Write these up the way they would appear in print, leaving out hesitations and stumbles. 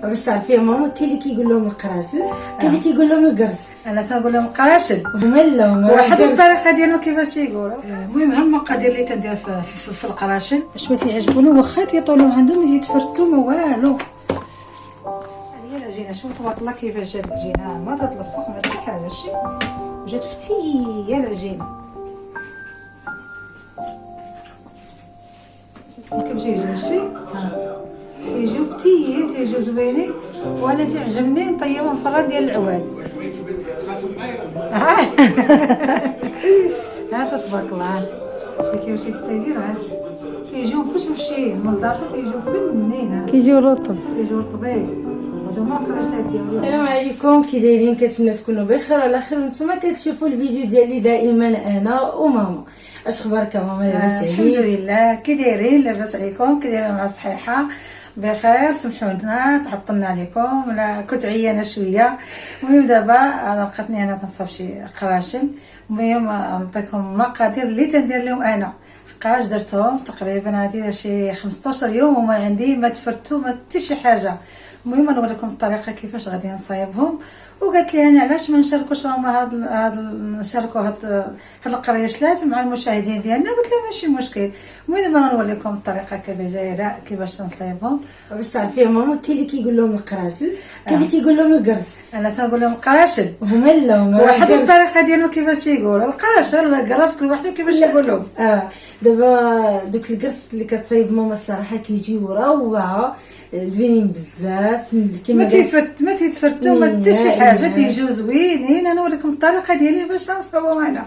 باش تعرفي يا ماما، كاين اللي كيقول لهم القراشل، كاين اللي كيقول لهم القرص. انا تنقول لهم القراشل هما لا واحد الطريقه ديالهم كيفاش يقولوا. المهم ها المقادير اللي تندير في القراشل باش ما تيعجبوني، واخا تيطولوا عندهم يتفرتوا ما والو. هي العجينه شوف تبارك الله كيفاش جات العجينه، ما تتلصق ما دير حاجه شي، جات فتيه العجينه. كيفاش يجيو شي تيجيو فتيين تيجيو زوينين، وانا تعجبني نطيبهم في الراد ديال العواد. ها تبارك الله شي كيفاش يطيروا هاد تيجيو فشفشين من الداخل، تيجيو فنين كيجيو رطب، تيجيو رطبين. السلام عليكم، كي دايرين؟ كنتمنى تكونوا بخير وعلى خير. وانتم كتشوفوا الفيديو ديالي دائما انا وماما. اش اخبارك ماما؟ لاباس عليك؟ الحمد لله. كي دايرين؟ لاباس عليكم؟ كي دايرين مع الصحيحه؟ بخير. سمحونا تعطلنا عليكم ولا كنت عيانه شويه. المهم دابا انا لقيتني انا كنصاوب شي قراشل. المهم نعطيكم المقادير اللي تندير لهم انا. حقاش درتهم تقريبا هادي شي 15 يوم وما عندي ما تفرتو ما حتى شي حاجه. المهم نوريكم الطريقه كيفاش غادي نصايبهم. وقالت لي انا علاش ما نشاركوش نشاركوا هاد القريشلات مع المشاهدين ديالنا. قلت لها ماشي مشكل. المهم انا نوريكم الطريقه كيفاش دايره كيفاش نصايبهم. باش تعرفي يا ماما، كاين اللي كيقول لهم القراشل، كاين اللي كيقول لهم القرص. انا تنقول لهم القراشل هما لا واحد الطريقه ديالهم كيفاش يقولوا القراشل القراص كل واحد كيفاش يقولوا. دابا دوك القرص اللي كتصايب ماما الصراحه كيجيو روعه زوينين بزاف. كيما ما تيتفرتوا ما حتى شي حاجه، تيجيو زوينين. انا نوريكم الطريقه ديالي باش نصاوبهم انا.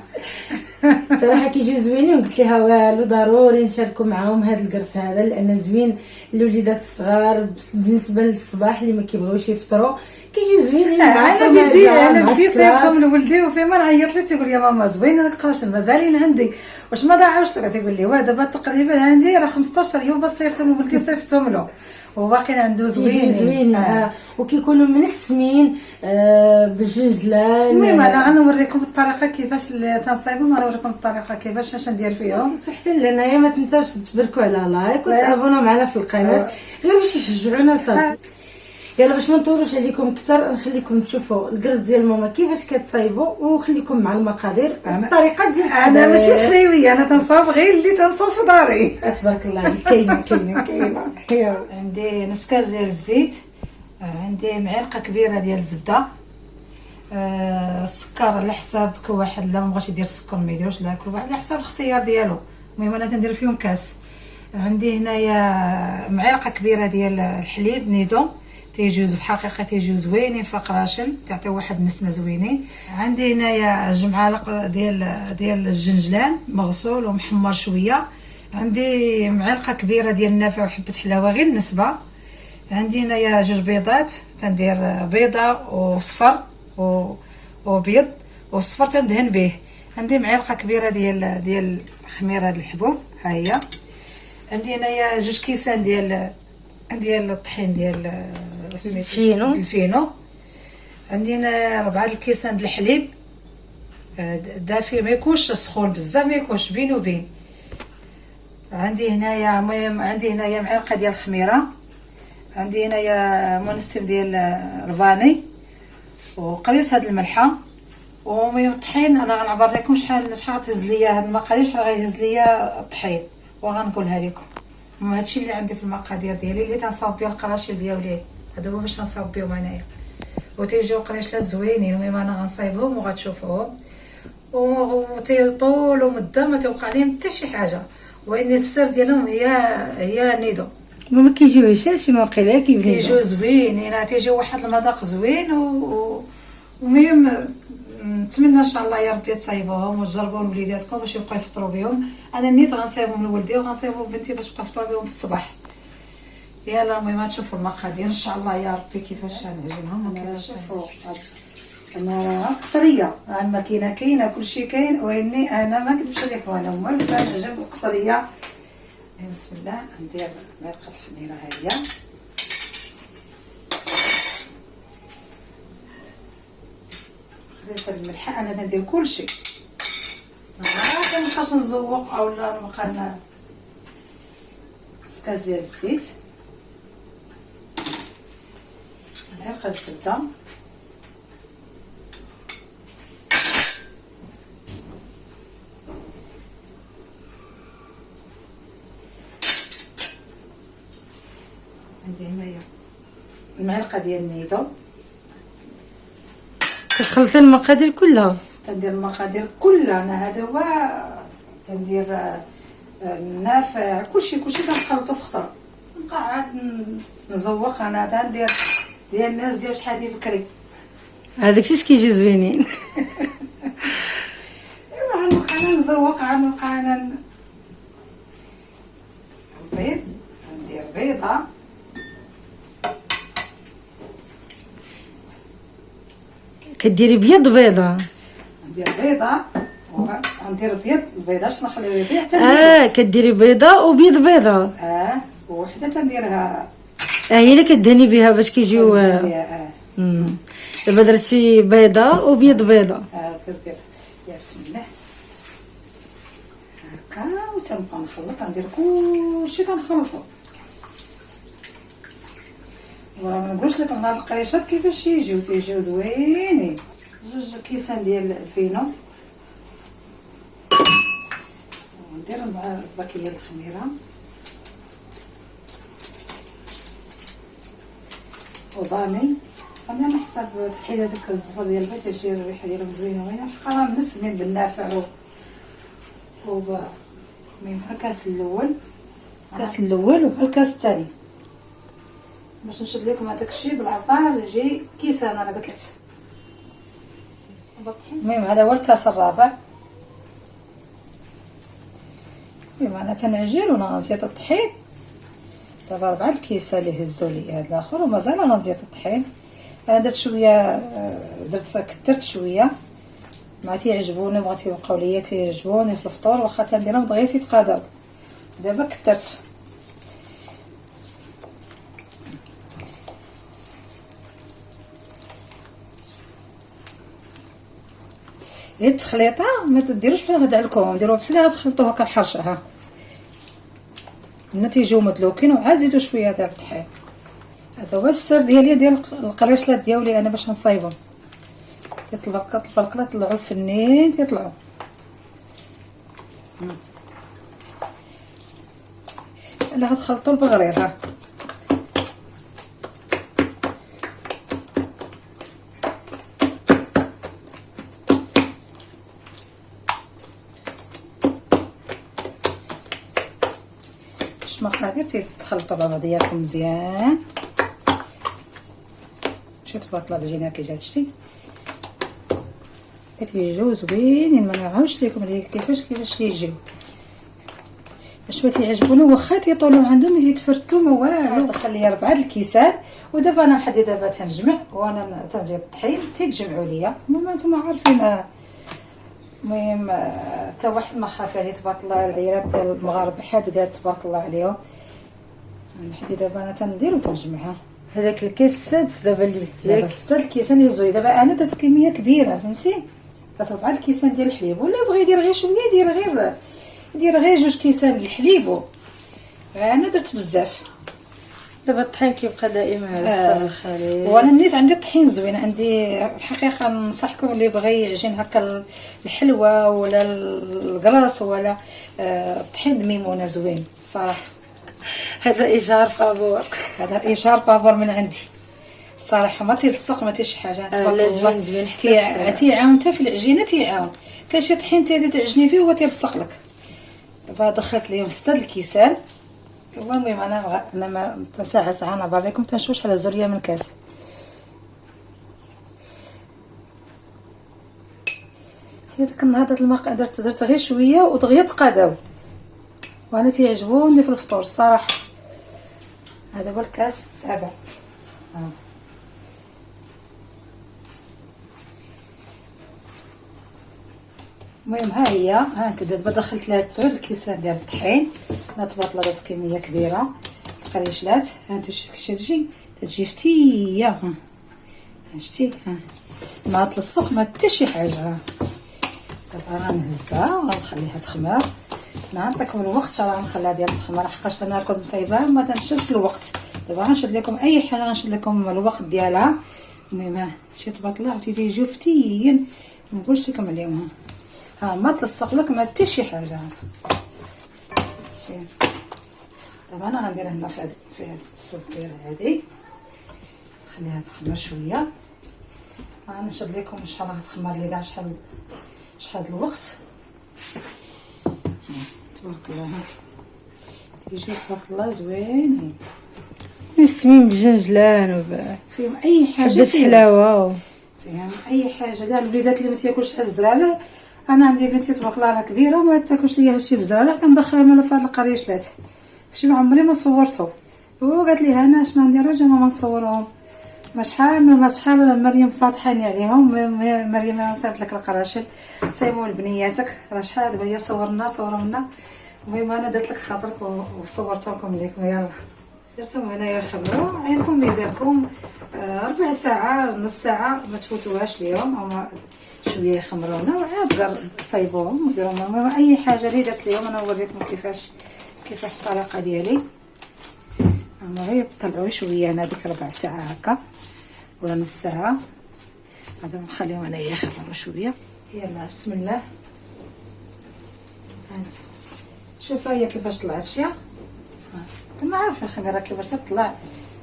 صراحه كيجيو زوينين. وقلت لها والو ضروري نشاركوا معاهم هذا القرص هذا، لان زوين للوليدات الصغار بالنسبه للصباح اللي ما كيبغيوش يفطروا كيجيو زوينين. انا بدي صيفطهم لولدي وفيما نعيط لي تيقول لي ماما زوين هذاك القراشل مازالين عندي واش ما ضاعوش. تيقول لي واه دابا تقريبا عندي راه 15 يوم باش صيفطهم لولدي صيفطهم له وباقي عنده زوين. وكيكونوا منسمين بالجنجلان. المهم انا غنوريكم الطريقه كيفاش تنصايبهم. غنوريكم الطريقه كيفاش اش ندير فيهم. تحسن لنا ما تنساوش تبركوا على لايك وتابونوا معنا في القناه غير باش يشجعونا وصافي. يلا باش ما نطولوش عليكم اكثر نخليكم تشوفوا القرص ديال ماما كيفاش كتصايبوا، ونخليكم مع المقادير والطريقه ديال انا ماشي خليويه، انا تنصاوب غير اللي تنصاوب في داري. تبارك الله كاينه. عندي نص كاس ديال الزيت، عندي معلقه كبيره ديال الزبده، السكر على حساب كل واحد. لا ما بغاش يدير السكر ما يديروش، لا كل واحد على حساب الاختيار ديالو. المهم انا تندير فيهم كاس. عندي هنايا معلقه كبيره ديال الحليب نيدو، تيجيو في الحقيقه تيجيو زوينين في قراشل، تعطيو واحد النسمه زوينين. عندي هنايا 2 معالق ديال الجنجلان مغسول ومحمر شويه. عندي معلقه كبيره ديال النافع وحبه حلاوه غير النسبه. عندي هنايا 2 بيضات، تندير بيضه وصفر وبيض والصفر تندهن به. عندي معلقه كبيره ديال خميره الحبوب ها هي. عندي هنايا 2 كيسان ديال الطحين ديال الفينو. عندي هنا 4 الكيسان ديال الحليب دافي، ما يكونش سخون بزاف، ما يكونش بين وبين. عندي هنايا معلقه ديال الخميره. عندي هنايا منسم ديال الفاني وقريص هاد الملحه. ومهم الطحين انا غنعبر لكم شحال تهز ليا هاد المقادير، شحال غيهز ليا الطحين وغنقولها لكم. هادشي اللي عندي في المقادير ديالي اللي تنصاوب بها القراشل ديالي. هادو هما باش نصاوب بهم انايا وتيجيو قريشلات زوينين. المهم انا غنصايبهم وغتشوفوهم وتيطولوا مده ما توقع لهم حتى شي حاجه. وان السر ديالهم هي النيدو. ما كيجيوش شي واقيلا كيبان تيجيو زوينين، تيجيو واحد المذاق زوين. المهم نتمنى ان شاء الله يا ربي تصايبوهم وتجربوهم لوليداتكم باش يبقاو يفطروا بهم. انا نيت غنصايبهم لولدي وغنصايبهم بنتي باش تبقى تفطر بهم في الصباح. يلا المهم تشوفوا المقادير ان شاء الله يا ربي كيفاش غنعجنهم. انا شوفوا انا قصريه، الماكينه كاينه كلشي كاين، واني انا ما كنتمشي لكم انا هما اللي كنعجن بالقصريه. بسم الله. ندير معلقه الخميره ها هي، خريصه الملح. انا تندير كلشي، ما كنبقاش نزوق اولا نبقى نسكاز ديال الزيت. معلقه الزبده، عندي هنايا المعلقه ديال النيدو. كتخلطي المقادير كلها؟ تندير المقادير كلها، انا هذا هو تندير النافع، كلشي كنخلطو في خطره، نبقى عاد نزوق. انا تندير ديال الناس ديال شحال بكري، هذاك الشيء كيجي زوينين. ايوا غنبقى انا نزوق، غنبقى انا البيض، ندير بيضه، كديري بيض بيضه؟ ندير بيضه وندير البيضه باش نخليو يطيح. كديري بيضه وبيض بيضه. وحده تنديرها هي اللي كدهني بها باش كيجيو. دابا درتي بيضه وبيض بيضه. بيض. يا بسم الله هكا، وتنبقى نخلط، ندير كلشي تنخلطو. وراه ما نقولش لكم هاد القريشات كيفاش تيجيو زوينين. 2 كيسان ديال الفينو، وندير مع الباكيه الخميره وضاني. انا على حسب تحيد هذاك الزفر ديال البيض تجي الريحه ديالهم زوينه وين حقا منسمين بالنافع المهم الكاس الاول والكاس الثاني باش نشد لكم هذاك الشيء بالعفار يجي كيسان. انا قلت لك المهم هذا هو الكاس الرابع. المهم انا تنعجن ونغنزيط الطحين. دابا 4 الكيسان اللي هزوا لي هذا الاخر ومازال غنزيط الطحين. انا درت شويه، كثرت شويه، ما تيعجبوني، بغيت يبقاو ليا تيعجبوني في الفطور، واخا تنديرهم دغيا تيتقاداو. دابا كثرت. هي التخليطه ما تديروش بحال غدا لكم، ديروها بحال غتخلطوها هكا الحرشه. ها ملي تيجيو مدلوكين وعاد زيدوا شويه ديال الطحين. هذا هو السر ديالي ديال القريشلات ديالي انا باش نصايبهم. البلقله طلعوا فنين تيطلعوا. الا غتخلطوا البغرير. ها المقادير تيتخلطوا مع بعضياتهم مزيان. شوف تبارك الله الجينا كي جات شتي كتيجيو زوينين. ما نعاودش لكم كيفاش كيجيو باش ما تيعجبوني، واخا تيطولوا عندهم يتفرتوا ما والو. دخل لي 4 الكيسان، ودابا انا محدي دابا تنجمع وانا تنزيد الطحين تيتجمعوا ليا. المهم انتم عارفين. المهم حتى واحد ما خاف عليه تبارك الله. العيالات ديال المغاربه حادقات تبارك الله عليهم. محدي دابا انا تندير وتنجمعها. هذاك الكيس السادس دابا اللي دابا 6 الكيسان اللي زوين. دابا انا درت كميه كبيره فهمتي، درت 4 الكيسان ديال الحليب، ولا بغى يدير غير شويه يدير غير 2 كيسان ديال الحليب. انا درت بزاف. دابا الطحين كيبقى دائما على حساب الخليط. وانا نيت عندي الطحين زوين. عندي الحقيقه ننصحكم اللي بغى يعجن هكا الحلوه ولا الكلاص ولا الطحين الميمونه زوين الصراحه. هذا اشهار فابور. هذا اشهار فابور من عندي صراحه. ما تيلصق ما تيش حاجه تبارك الله. زوين تيعاون حتى في العجينه تيعاون. كاين شي طحين تعجني فيه هو تيلصق لك. دابا دخلت ليهم 6 الكيسان. المهم انا ما ساعه انا باريكم تنشوف شحال زوريه من كاس. هذاك النهار درت غير شويه ودغيا تقاداو، وانا تيعجبوني في الفطور الصراحه. هذا هو الكاس السابع. المهم ها هي. انت دابا دخلت لها 9 الكيسان ديال الطحين. انا تبارك الله درت كميه كبيره القريشلات. ها انت شوف كيفاش تجي فتيه. ها شتي ما تلصق ما حتى شي حاجه. دابا غنهزها وغنخليها تخمر. نعطيكم الوقت راه نخليها ديال التخمر، حقاش انا كنت مصايباها ما تنشدش الوقت. دابا غنشد لكم اي حاجه، غنشد لكم الوقت ديالها. المهم شي تبارك الله عرفتي تيجيو فتيين، ما نقولش لكم عليهم. ها ما تلصق لك ما حتى شي حاجه. شي دابا انا غندير هنا في هاد السكر هادي، نخليها تخمر شويه. غنشد لكم شحال غتخمر لي كاع، شحال الوقت. تبارك الله تيجيو تبارك الله زوينين، مسمين بجنجلان فيهم اي حاجه، حبة حلاوه فيهم اي حاجه. كاع الوليدات اللي ما تياكلش هاد الزرالة، انا عندي بنتي تبارك الله راه كبيره وما تاكلش ليا هادشي الزرالة، حتى ندخلها مالا في هاد القريشلات. شي ما عمري ما صورته، وقالت لي انا شنو ندير جا ماما نصورهم. ما شحال مريم فاطحاني عليهم. مريم انا صيفط لك القراشل صيبوا لبنياتك، راه شحال تقول لي صوروا لنا. المهم انا درت لك خاطرك وصورتهم لكم. يلا درتهم هنايا خمروا عينكم ميزانكم، ربع ساعه نص ساعه ما تفوتوهاش ليهم، او شويه يخمرونا وعاد صايبوهم وديروهم. اي حاجه اللي درت ليهم انا نوريكم كيفاش الطريقه ديالي. غير طلعوا شويه انا ديك ربع ساعه هكا ولا نص ساعه، هذا نخليهم انايا يخمروا شويه. يلا بسم الله. هانت شوفوا هي كيفاش طلعت شيا، انتما عارفه الخميره كيفاش تطلع.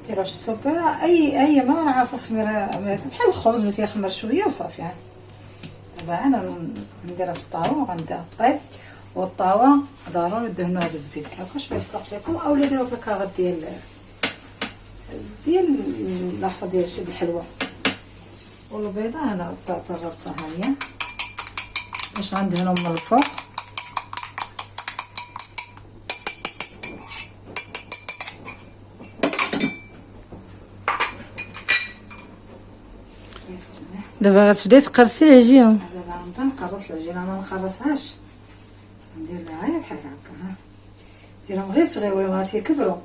ديروا شي سوبر اي مره عارفه الخميره بحال الخبز ما تيخمر شويه وصافي. دابا انا نديرها في الطاوه وغندير الطيب، والطاوه ضروري دهنوها بالزيت. هاكاش بيصق لكم، اولا ديروا في الكاغط ديال الاخر ديال شي الحلوه. والبيضه انا طربتها هي باش غندهنهم من الفوق. دابا غتبداي تقرصي العجينه. دابا غنبدا نقرص العجينه، ما نقرصهاش، ندير لها غير بحال هكا. ديرهم غير صغيورين راه تيكبروا،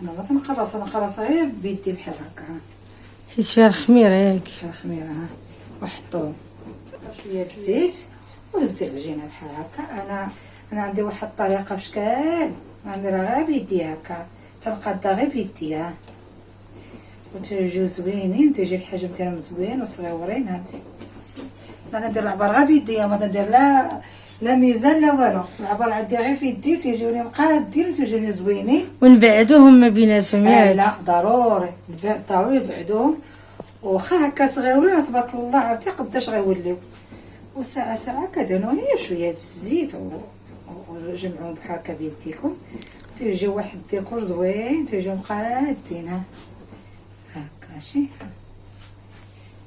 انا ما تنقرصها غير بيدي بحال هكا. حيت فيها الخميره ياك الخميره. وحطوا شويه الزيت وهزي العجينه بحال هكا. انا عندي واحد الطريقه في شكال غنديرها غير بيدي هكا، تنقادها غير بيدي وتيجيو زوينين، تيجي الحجم ديالهم زوين وصغيورين. هانتي انا ندير العبار غير بيدي، ما ندير لا ميزان لا والو. العبار عندي غير في يدي وتيجيوني مقادين وتيجيوني زوينين. ونبعدوهم ما بيناتهم ياك؟ لا ضروري نبعدوهم، واخا هكا صغيورين تبارك الله عرفتي قداش غيوليو. وساعه كدهنوا هي شويه الزيت وجمعوهم بحال هكا بيديكم، تيجيو واحد الديكور زوين، تيجيو مقادين هكا. ماشي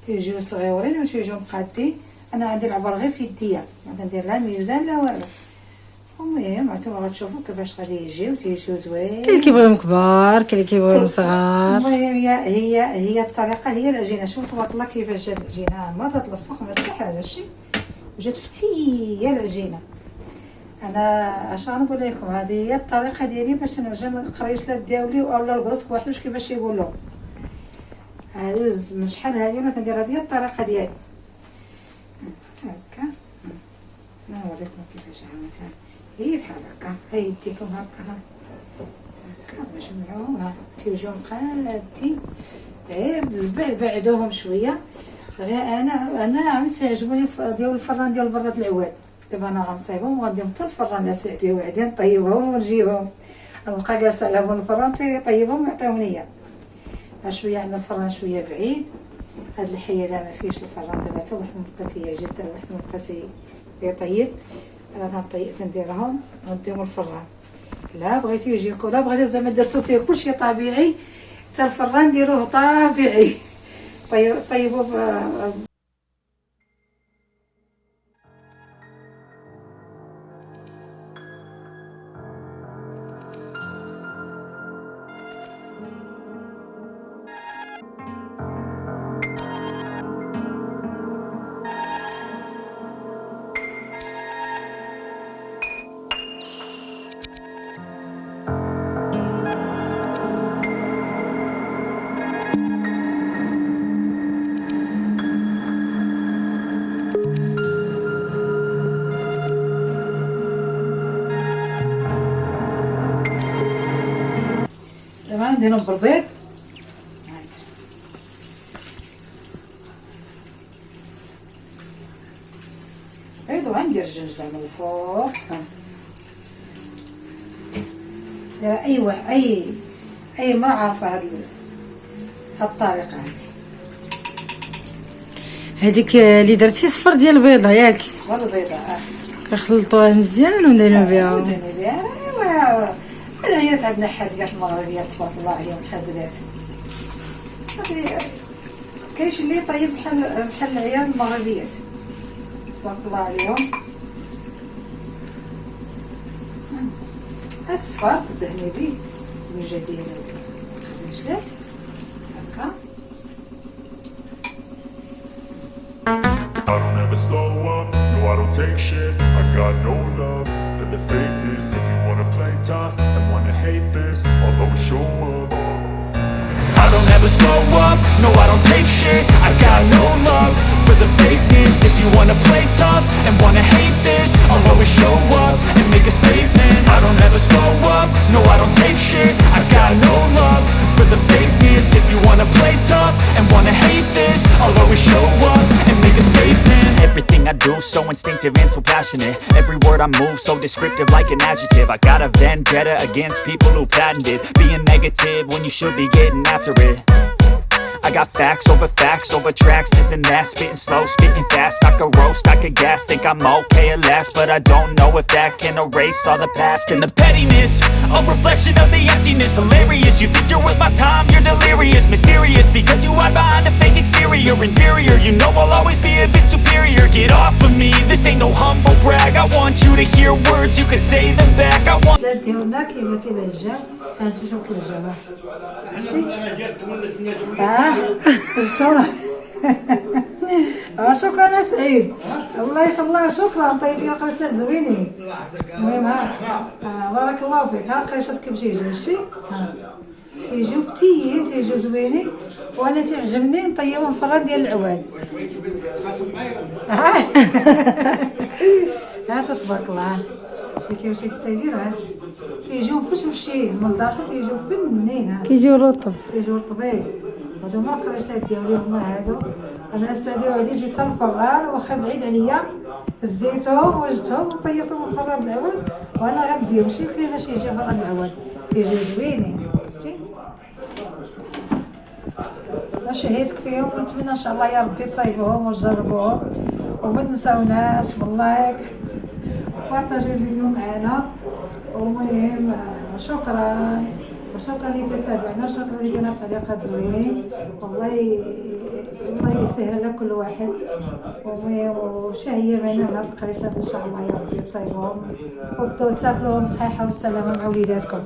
تيجيو صغيورين وتيجيو مقادين. انا عندي العبر غير في يديا، ما كندير لا ميزان لا والو. المهم نتوما غتشوفوا كيفاش غادي يجيو، تيجيو زوين. كاين اللي كيبغيهم كبار، كاين اللي كيبغيهم صغار. المهم هي الطريقه هي العجينه. شوف تبارك الله كيفاش جات العجينه، ما تتلصق ما حتى حاجه. شي جات فتيه العجينه. انا اش غنقول لكم، هذه هي الطريقه ديالي باش نرجع القريشلات ديالي اولا الكرسك واحدوش كيفاش يقولوا. هادوز من شحال هادي انا كندير هذه الطريقه ديالي هكا. نوريكم كيفاش عملتها هي بحال هكا. هاي يديكم هكا جمعوها تيجيو مقادين، غير بعدوهم شويه. غير انا عملت عجبوني ديال الفران ديال براد العواد. دابا انا غنصايبهم وغنديهم حتى الفران لاسعتي وبعدين نطيبهم ونجيبهم. نبقى جالسه على بون الفران تيطيبهم ويعطيوني اياه. شويه عندنا الفران شويه بعيد، هاد الحيه ما فيهش الفران. دابا حتى واحد مبقى تيجي حتى واحد مبقى تيطيب. انا تنديرهم ونديهم الفران. لا بغيتو يجيكم، لا بغيتو زعما درتو فيه كلشي طبيعي، حتى الفران ديروه طبيعي. طيبوه نديرهم بالبيض. بيض وغندير الجنجله من الفوق. دايره اي مرة عارفه هاد الطريقه هذيك اللي درتي صفر ديال البيضه ياك؟ صفر البيضه كنخلطوها مزيان ونديرو بها. ايوا العيالات عندنا حادقات مغربيات تبارك الله عليهم، حادقات كاينش اللي طيب بحال العيال المغربيات تبارك الله عليهم. اصفر تدهني به الميجه ديالو النجلات هكا. I don't ever slow up, no I don't take shit. I got no love for the fakeness. If you wanna play tough and wanna hate this, I'll always show up. I don't ever slow up, no I don't take shit. I got no love for the fakeness. If you wanna play tough and wanna hate this, I'll always show up and make a statement. I don't ever slow up, no I don't take shit. I got no love for the fakeness. If you wanna play tough and wanna hate this, I'll always show up and make a statement. Everything I do so instinctive and so passionate. Every word I move so descriptive like an adjective. I got a vendetta against people who patented being negative when you should be getting after it. I got facts over tracks, this and that. Spitting slow, spitting fast. I could roast, I could gas. Think I'm okay at last, but I don't know if that can erase all the past. And the pettiness, a reflection of the emptiness. Hilarious, you think you're worth my time, you're delirious. Mysterious, because you hide behind a fake exterior. Inferior, you know I'll always be a bit superior. Get off of me, this ain't no humble brag. I want you to hear words, you can say them back. I want ديالنا كيما كيبان هانتو شوف كيرجع شتو شكرا سعيد الله يخليك. شكرا طيب فيها قريشات زوينين. المهم بارك الله فيك. ها قريشات كيف تيجيو شتي تيجيو فتيين تيجيو زوينين، وانا تعجبني نطيبهم في الرد ديال العواد. هاتو تبارك الله شي كيفاش تيديروا هاد تيجيو مفشمشين من الداخل، تيجيو فنين كيجيو رطب، تيجيو رطبين. هادو هما القريشات ديالي هما هادو. انا السعدي وعدي جيت حتى الفران واخا بعيد عليا، هزيتهم وجدتهم وطيبتهم في الفران العواد، وانا غنديهم شي كيفاش يجي فران العواد تيجيو زوينين. شتي شهيتك فيهم ونتمنى ان شاء الله يا ربي تصايبوهم وتجربوهم وما تنساوناش باللايك وبارطاجيو الفيديو معنا. ومهم شكرا اللي تتابعنا، شكرا اللي دينا تعليقات زوينين. الله يسهل على كل واحد. ومهم وشهيه بينا هاد القريشات ان شاء الله يا ربي تصايبوهم وتاكلوهم صحيحه والسلامه مع وليداتكم.